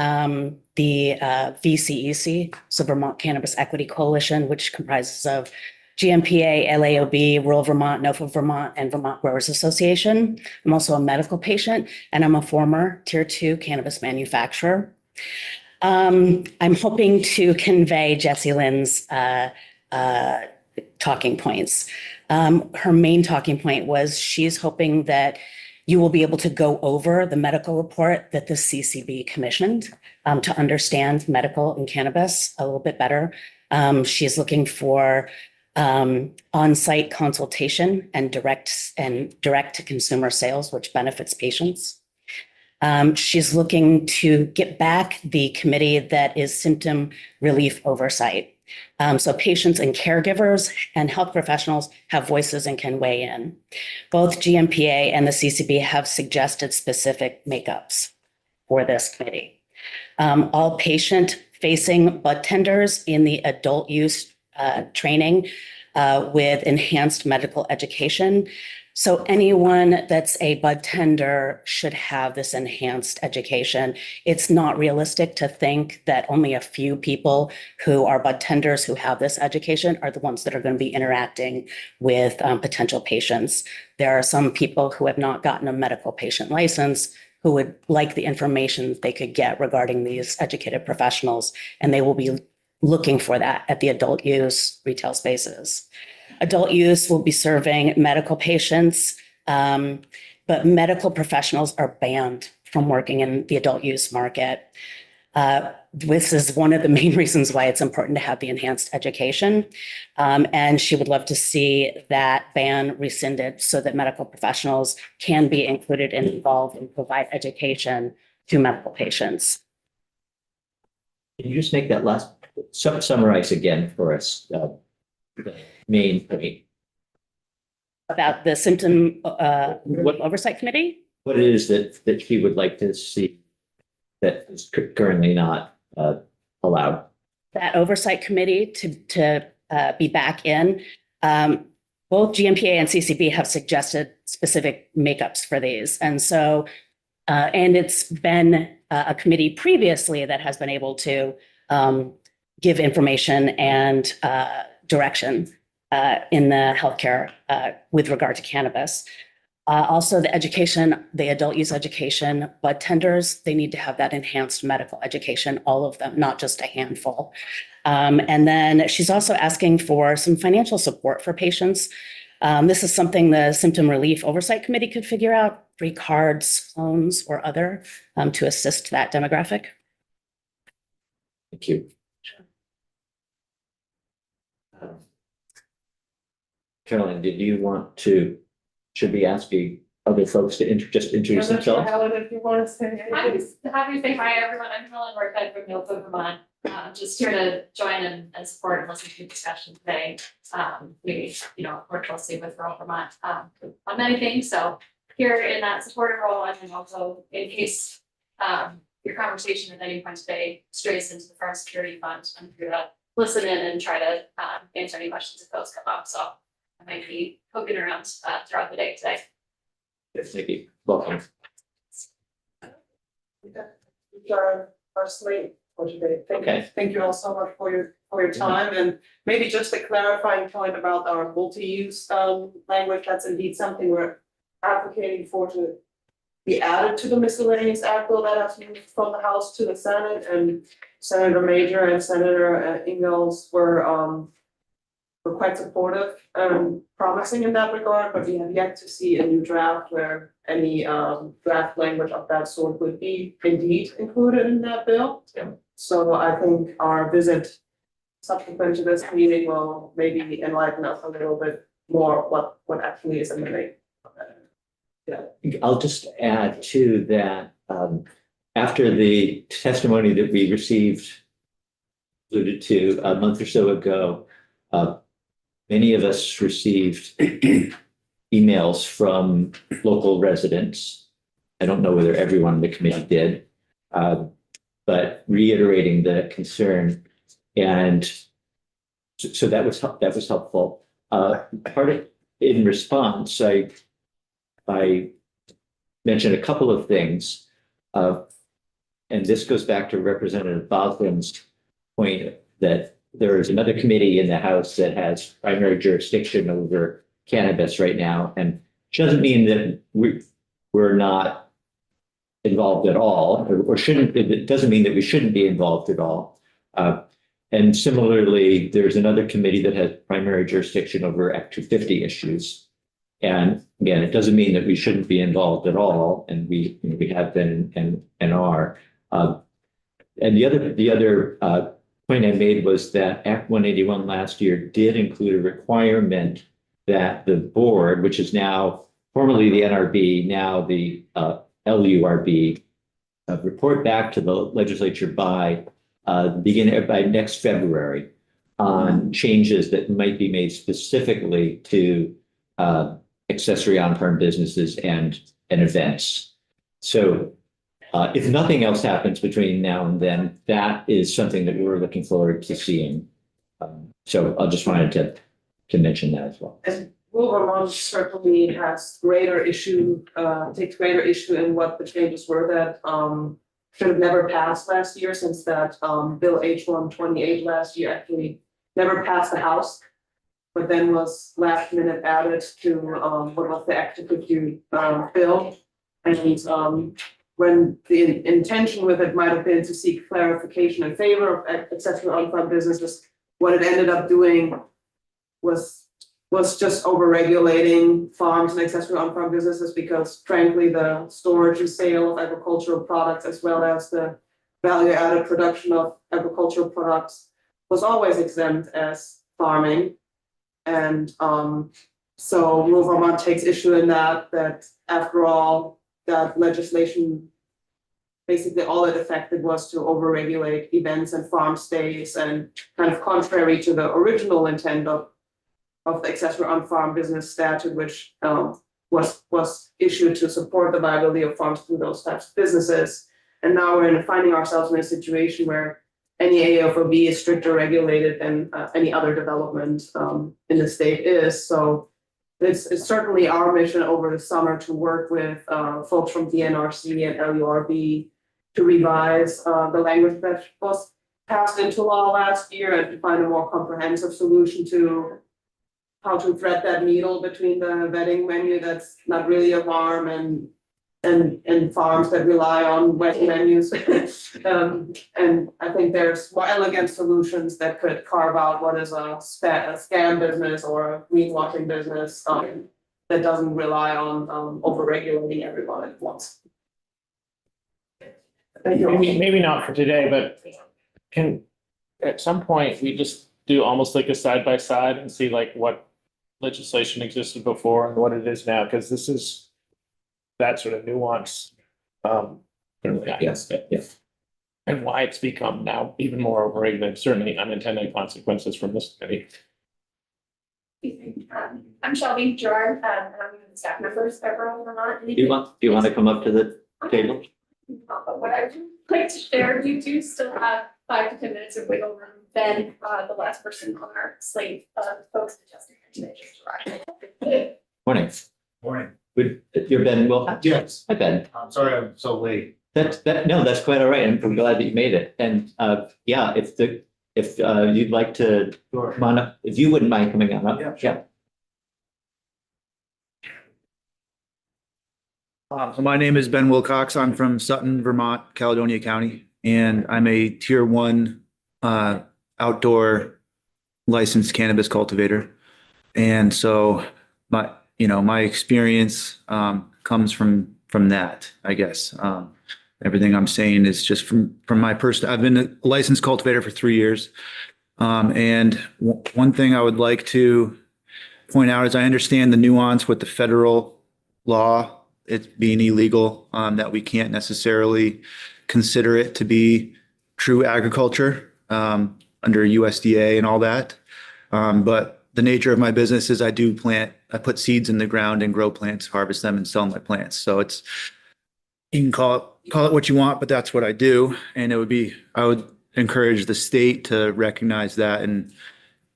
the VCEC, so Vermont Cannabis Equity Coalition, which comprises of GMPA, LAOB, Rural Vermont, NOFA Vermont, and Vermont Growers Association. I'm also a medical patient, and I'm a former Tier 2 cannabis manufacturer. I'm hoping to convey Jessie Lynn's talking points. Her main talking point was she's hoping that you will be able to go over the medical report that the CCB commissioned to understand medical and cannabis a little bit better. She's looking for on-site consultation and direct to consumer sales, which benefits patients. She's looking to get back the committee that is symptom relief oversight. So patients and caregivers and health professionals have voices and can weigh in. Both GMPA and the CCB have suggested specific makeups for this committee. All patient-facing bud tenders in the adult use training with enhanced medical education. So anyone that's a bud tender should have this enhanced education. It's not realistic to think that only a few people who are bud tenders who have this education are the ones that are going to be interacting with potential patients. There are some people who have not gotten a medical patient license who would like the information they could get regarding these educated professionals, and they will be looking for that at the adult use retail spaces. Adult use will be serving medical patients, but medical professionals are banned from working in the adult use market. This is one of the main reasons why it's important to have the enhanced education. And she would love to see that ban rescinded so that medical professionals can be included and involved and provide education to medical patients. Can you just make that last, summarize again for us, the main point? About the symptom oversight committee? What it is that she would like to see that is currently not allowed? That oversight committee to be back in. Both GMPA and CCB have suggested specific makeups for these. And so, and it's been a committee previously that has been able to give information and direction in the healthcare with regard to cannabis. Also, the education, the adult use education, bud tenders, they need to have that enhanced medical education, all of them, not just a handful. And then she's also asking for some financial support for patients. This is something the Symptom Relief Oversight Committee could figure out, free cards, loans, or other to assist that demographic. Thank you. Carolyn, did you want to, should we ask the other folks to just introduce themselves? Helen, if you want to say I'm anything. just happy to say hi, everyone. I'm Helen Workhead from Milford, Vermont. Just here to join and support and listen to the discussion today. We, work closely with Rural Vermont on many things. So here in that supportive role, and then also in case your conversation at any point today strays into the Farm Security Fund, I'm here to listen in and try to answer any questions if those come up. So I might be poking around throughout the day today. Yes, thank you. Welcome. Our slate for today. Okay. Thank you all so much for your time, and maybe just a clarifying point about our multi-use language. That's indeed something we're advocating for to be added to the miscellaneous act bill that has moved from the House to the Senate, and Senator Major and Senator Ingalls were quite supportive and promising in that regard, but we have yet to see a new draft where any draft language of that sort would be indeed included in that bill. Yeah. So I think our visit subsequent to this meeting will maybe enlighten us a little bit more what actually is in the make. Yeah. I'll just add to that, after the testimony that we received, alluded to a month or so ago, many of us received emails from local residents. I don't know whether everyone in the committee did, but reiterating the concern. And so that was helpful. Part of, in response, I mentioned a couple of things, and this goes back to Representative Boslin's point that there is another committee in the House that has primary jurisdiction over cannabis right now, and it doesn't mean that we're not involved at all, or shouldn't. It doesn't mean that we shouldn't be involved at all. And similarly, there's another committee that has primary jurisdiction over Act 250 issues. And again, it doesn't mean that we shouldn't be involved at all, and we have been and are. And the other point I made was that Act 181 last year did include a requirement that the board, which is now formerly the NRB, now the LURB, report back to the legislature by next February on changes that might be made specifically to accessory on-farm businesses and events. So if nothing else happens between now and then, that is something that we're looking forward to seeing. So I just wanted to mention that as well. And rural Vermont certainly has takes greater issue in what the changes were that should have never passed last year, since that Bill H-128 last year actually never passed the House, but then was last minute added to what was the Act 250 bill. And when the intention with it might have been to seek clarification in favor of accessory on-farm businesses, what it ended up doing was just over-regulating farms and accessory on-farm businesses, because frankly, the storage and sale of agricultural products, as well as the value-added production of agricultural products, was always exempt as farming. And so rural Vermont takes issue in that after all, that legislation, basically all it affected was to overregulate events and farm stays, and kind of contrary to the original intent of the accessory on-farm business statute, which was issued to support the viability of farms through those types of businesses. And now we're finding ourselves in a situation where any AFOB is stricter regulated than any other development in the state is. So it's certainly our mission over the summer to work with folks from DNRC and LURB to revise the language that was passed into law last year, and to find a more comprehensive solution to how to thread that needle between the vetting menu that's not really a farm and farms that rely on wet menus. And I think there's more elegant solutions that could carve out what is a scam business or a greenwashing business that doesn't rely on over-regulating everyone at once. Maybe not for today, but can, at some point, we just do almost like a side by side and see like what legislation existed before and what it is now, because this is that sort of nuance. Yes, yes. And why it's become now even more overregulated, certainly unintended consequences from this committee. I'm Shelby Gerard, I'm one of the staff members at Rural Vermont. Do you want to come up to the table? But what I would like to share, you do still have 5 to 10 minutes of wiggle room. Ben, the last person on our slate of folks that just today. Morning. Morning. You're Ben Wilcox? Yes. Hi, Ben. I'm sorry I'm so late. That's quite all right. I'm glad that you made it. And yeah, if you'd like to come on up, if you wouldn't mind coming on up. Yeah, sure. So my name is Ben Wilcox. I'm from Sutton, Vermont, Caledonia County, and I'm a tier 1 outdoor licensed cannabis cultivator. And so my experience comes from that, I guess. Everything I'm saying is just from my personal. I've been a licensed cultivator for 3 years. And one thing I would like to point out is I understand the nuance with the federal law, it being illegal, that we can't necessarily consider it to be true agriculture under USDA and all that. But the nature of my business is I put seeds in the ground and grow plants, harvest them and sell my plants. So you can call it what you want, but that's what I do. And I would encourage the state to recognize that and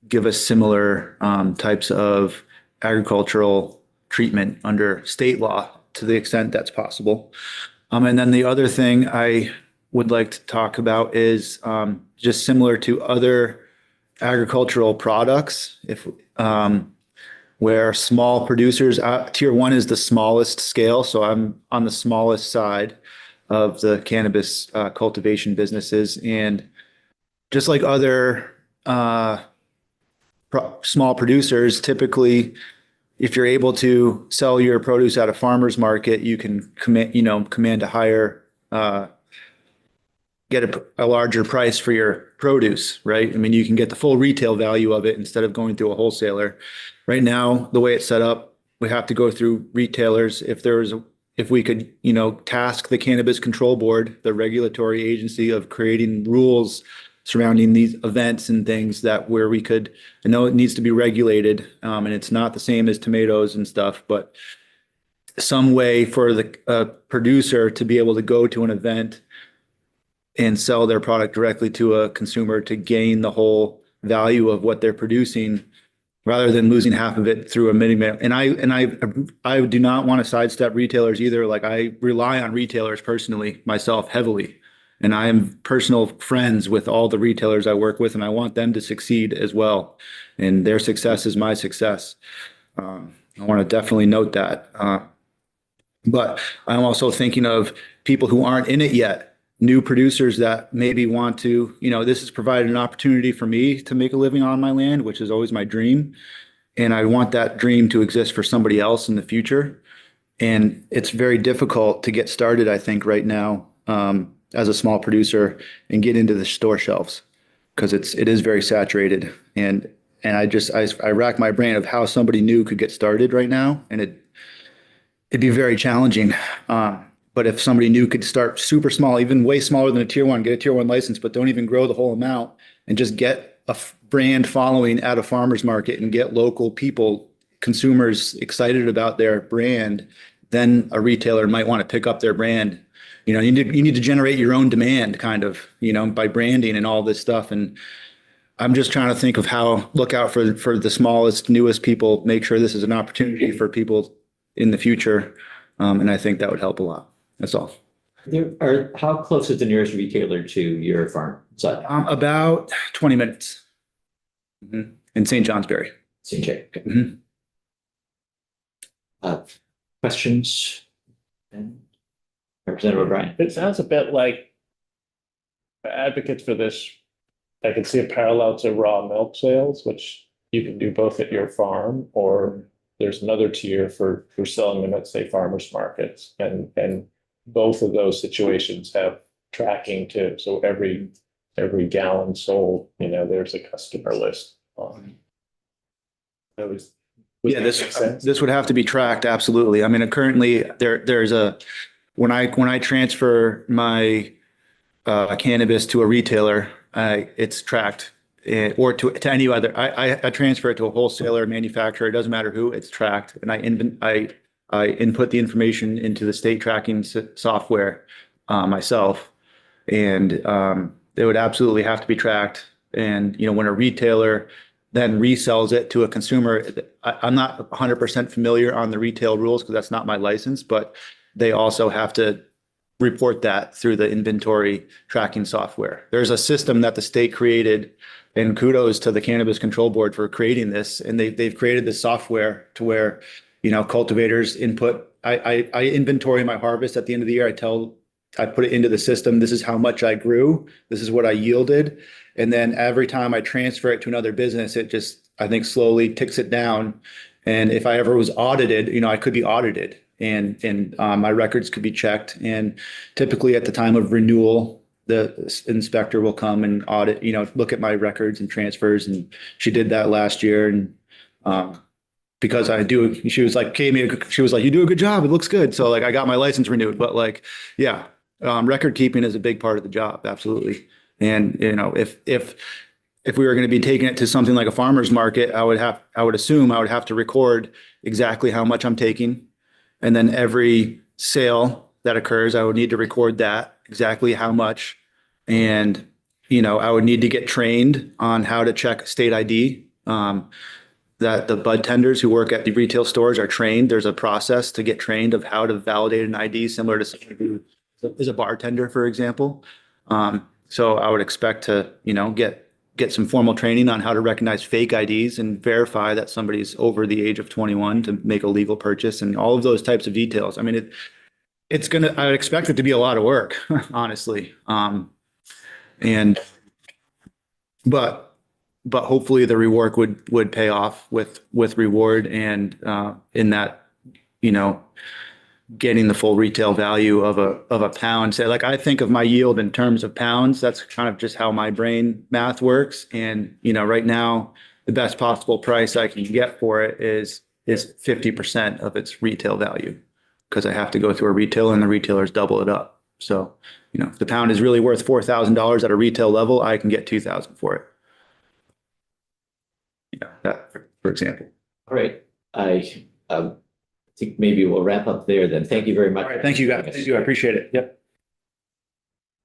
give us similar types of agricultural treatment under state law to the extent that's possible. And then the other thing I would like to talk about is just similar to other agricultural products, where small producers, tier 1 is the smallest scale. So I'm on the smallest side of the cannabis cultivation businesses. And just like other small producers, typically, if you're able to sell your produce at a farmer's market, you can command a higher, get a larger price for your produce, right? I mean, you can get the full retail value of it instead of going through a wholesaler. Right now, the way it's set up, we have to go through retailers. If we could, task the Cannabis Control Board, the regulatory agency, of creating rules surrounding these events and things where we could, I know it needs to be regulated, and it's not the same as tomatoes and stuff, but some way for the producer to be able to go to an event and sell their product directly to a consumer to gain the whole value of what they're producing rather than losing half of it through a middleman. And I do not want to sidestep retailers either. Like I rely on retailers personally, myself heavily. And I am personal friends with all the retailers I work with, and I want them to succeed as well. And their success is my success. I want to definitely note that. But I'm also thinking of people who aren't in it yet, new producers that maybe want to, this has provided an opportunity for me to make a living on my land, which is always my dream. And I want that dream to exist for somebody else in the future. And it's very difficult to get started, I think, right now, as a small producer and get into the store shelves because it is very saturated. And I rack my brain of how somebody new could get started right now. And it'd be very challenging. But if somebody new could start super small, even way smaller than a tier one, get a tier one license, but don't even grow the whole amount and just get a brand following at a farmer's market and get local people, consumers excited about their brand, then a retailer might want to pick up their brand. You need to generate your own demand kind of, by branding and all this stuff. And I'm just trying to think of how look out for the smallest, newest people, make sure this is an opportunity for people in the future. And I think that would help a lot. That's all. How close is the nearest retailer to your farm? About 20 minutes. Mm-hmm. In St. Johnsbury. St. J. Okay. Mm-hmm. Questions? Representative O'Brien. It sounds a bit like advocates for this. I can see a parallel to raw milk sales, which you can do both at your farm, or there's another tier for selling them at, say, farmers markets. And both of those situations have tracking too. So every gallon sold, there's a customer list on. This would have to be tracked. Absolutely. I mean, currently there's when I transfer my cannabis to a retailer, it's tracked, or to any other. I transfer it to a wholesaler, manufacturer. It doesn't matter who. It's tracked, and I input the information into the state tracking software myself, and it would absolutely have to be tracked. And when a retailer then resells it to a consumer, I'm not 100% familiar on the retail rules because that's not my license, but they also have to report that through the inventory tracking software. There's a system that the state created, and kudos to the Cannabis Control Board for creating this. And they've created this software to where, cultivators input. I inventory my harvest at the end of the year. I put it into the system. This is how much I grew. This is what I yielded. And then every time I transfer it to another business, it just, I think, slowly ticks it down. And if I ever was audited, I could be audited. And my records could be checked. And typically at the time of renewal, the inspector will come and audit, look at my records and transfers. And she did that last year. And because she was like, you do a good job. It looks good. So I got my license renewed. But record keeping is a big part of the job. Absolutely. And, if we were going to be taking it to something like a farmer's market, I would assume I would have to record exactly how much I'm taking. And then every sale that occurs, I would need to record that exactly how much. And, I would need to get trained on how to check state ID. That the bud tenders who work at the retail stores are trained. There's a process to get trained of how to validate an ID, similar to somebody who is a bartender, for example. So I would expect to, get some formal training on how to recognize fake IDs and verify that somebody's over the age of 21 to make a legal purchase and all of those types of details. I mean, I would expect it to be a lot of work, honestly. But hopefully the reward would pay off with reward and in that, getting the full retail value of a pound. Say, I think of my yield in terms of pounds. That's kind of just how my brain math works. And, right now, the best possible price I can get for it is 50% of its retail value because I have to go through a retailer and the retailers double it up. So, if the pound is really worth $4,000 at a retail level, I can get $2,000 for it. That, for example. All right. I think maybe we'll wrap up there then. Thank you very much. All right. Thank you, guys. Thank you. I appreciate it. Yep.